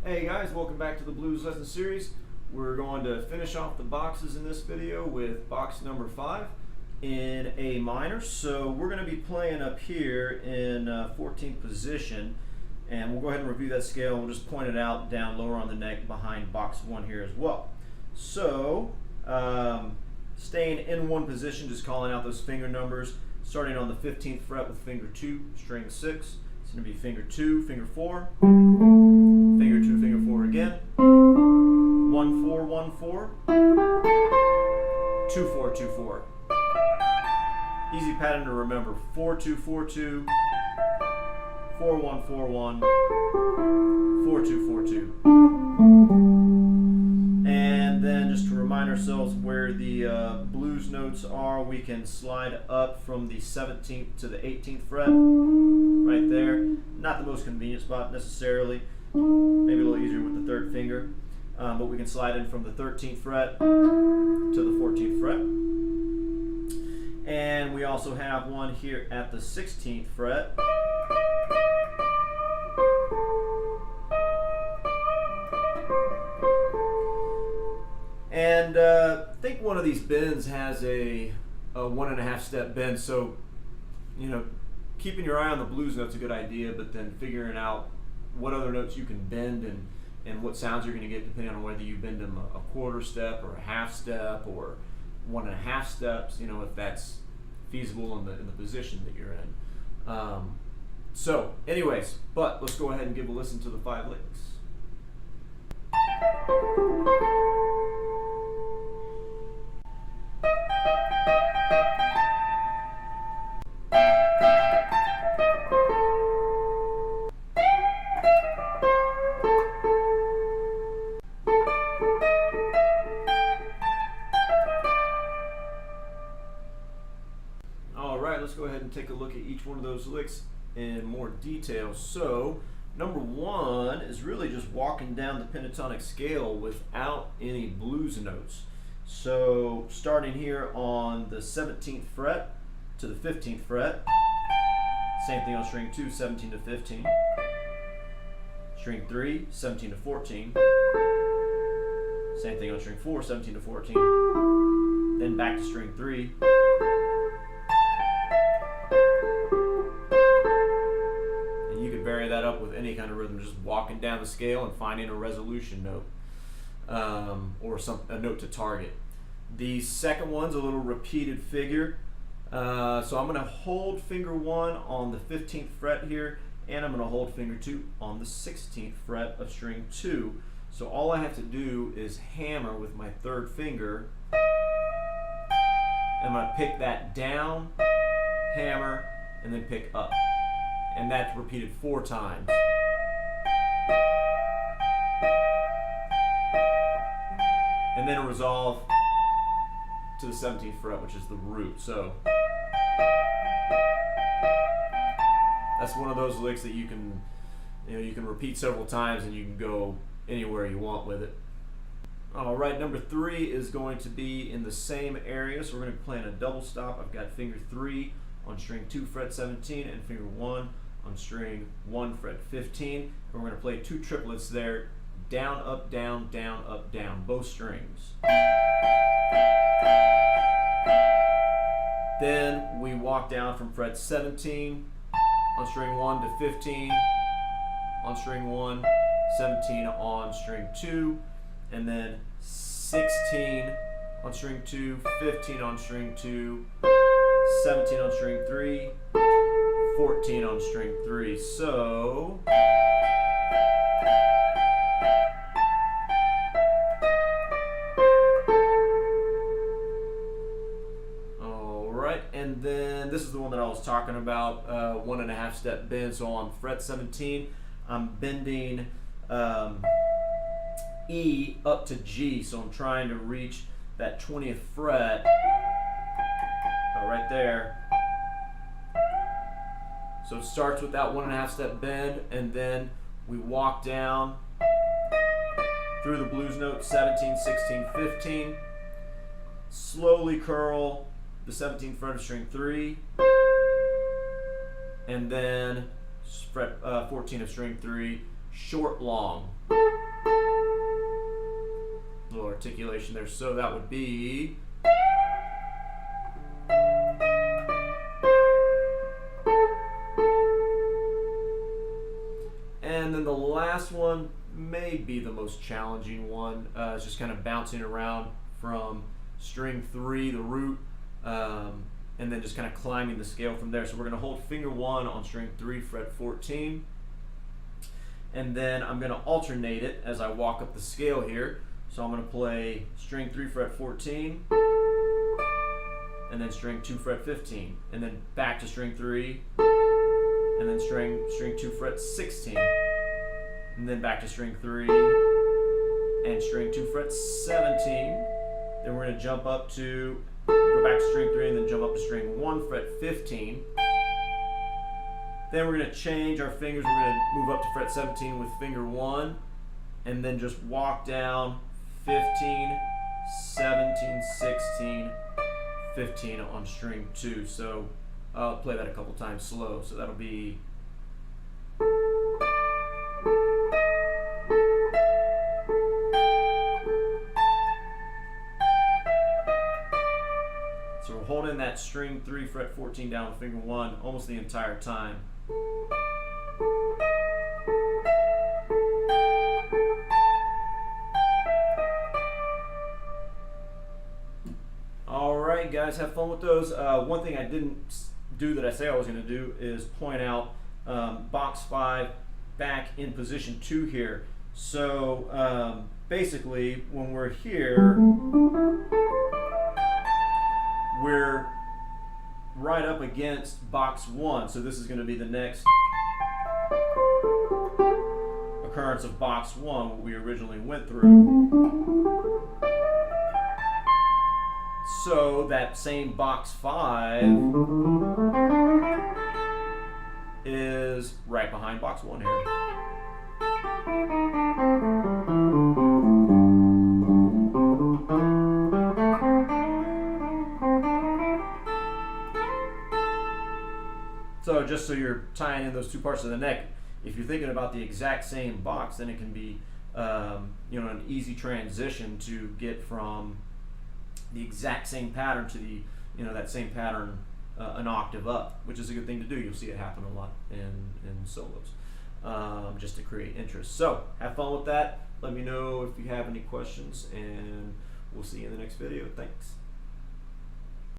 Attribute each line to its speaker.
Speaker 1: Hey guys, welcome back to the Blues Lesson Series. We're going to finish off the boxes in this video with box number 5 in A minor. So we're going to be playing up here in 14th position, and we'll go ahead and review that scale. We'll just point it out down lower on the neck behind box 1 here as well. So staying in one position, just calling out those finger numbers, starting on the 15th fret with finger 2, string 6. It's going to be finger 2, finger 4, finger 2, finger 4 again, 1 4 1 4, 2 4 2 4. Easy pattern to remember: 4 2 4 2, 4 1 4 1, 4 2 4 2. And then just to remind ourselves where the blues notes are, we can slide up from the 17th to the 18th fret, right there. Not the most convenient spot necessarily. Maybe a little easier with the 3rd finger, but we can slide in from the 13th fret to the 14th fret. And we also have one here at the 16th fret. And I think one of these bends has a 1.5 step bend, so keeping your eye on the blues notes is a good idea, but then figuring out what other notes you can bend and what sounds you're going to get depending on whether you bend them a 1/4 step or a 1/2 step or 1.5 steps, if that's feasible in the position that you're in. So anyways, but let's go ahead and give a listen to the 5 licks. Alright, let's go ahead and take a look at each one of those licks in more detail. So, number 1 is really just walking down the pentatonic scale without any blues notes. So, starting here on the 17th fret to the 15th fret, same thing on string 2, 17 to 15, string 3, 17 to 14, same thing on string 4, 17 to 14, then back to string 3, and you can vary that up with any kind of rhythm, just walking down the scale and finding a resolution note, or a note to target. The second one's a little repeated figure, so I'm going to hold finger 1 on the 15th fret here, and I'm going to hold finger 2 on the 16th fret of string 2. So all I have to do is hammer with my 3rd finger. I'm going to pick that down, hammer, and then pick up. And that's repeated 4 times. And then resolve to the 17th fret, which is the root. So that's one of those licks that you can repeat several times, and you can go anywhere you want with it. Alright, number 3 is going to be in the same area, so we're going to be playing a double stop. I've got finger 3 on string 2 fret 17 and finger 1 on string 1 fret 15, and we're going to play 2 triplets there, down, up, down, both strings. Then we walk down from fret 17 on string 1 to 15 on string 1, 17 on string 2, and then 16 on string 2, 15 on string 2, 17 on string 3, 14 on string 3. So alright, and then this is the one that I was talking about, 1.5 step bend. So on fret 17, I'm bending E up to G, so I'm trying to reach that 20th fret right there. So it starts with that 1.5 step bend, and then we walk down through the blues notes 17, 16, 15, slowly curl the 17th fret of string 3, and then fret 14 of string 3, short long. Little articulation there, so that would be and then the last one may be the most challenging one. It's just kind of bouncing around from string 3, the root, and then just kind of climbing the scale from there. So we're going to hold finger 1 on string 3, fret 14, and then I'm going to alternate it as I walk up the scale here. So I'm going to play string 3, fret 14, and then string 2, fret 15, and then back to string 3, and then string 2, fret 16, and then back to string 3, and string 2, fret 17. Then we're going to jump up to, go back to string 3, and then jump up to string 1, fret 15. Then we're going to change our fingers. We're going to move up to fret 17 with finger 1, and then just walk down 15, 17, 16, 15 on string 2. So I'll play that a couple times slow. So that'll be so we're holding that string 3, fret 14 down with finger 1 almost the entire time. Alright guys, have fun with those. One thing I didn't do that I say I was going to do is point out box 5 back in position 2 here. So basically when we're here, we're right up against box 1. So this is going to be the next occurrence of box 1, what we originally went through. So that same box 5 is right behind box 1 here. So just so you're tying in those two parts of the neck, if you're thinking about the exact same box, then it can be an easy transition to get from the exact same pattern to the that same pattern an octave up, which is a good thing to do. You'll see it happen a lot in solos, just to create interest. So have fun with that. Let me know if you have any questions, and we'll see you in the next video. Thanks.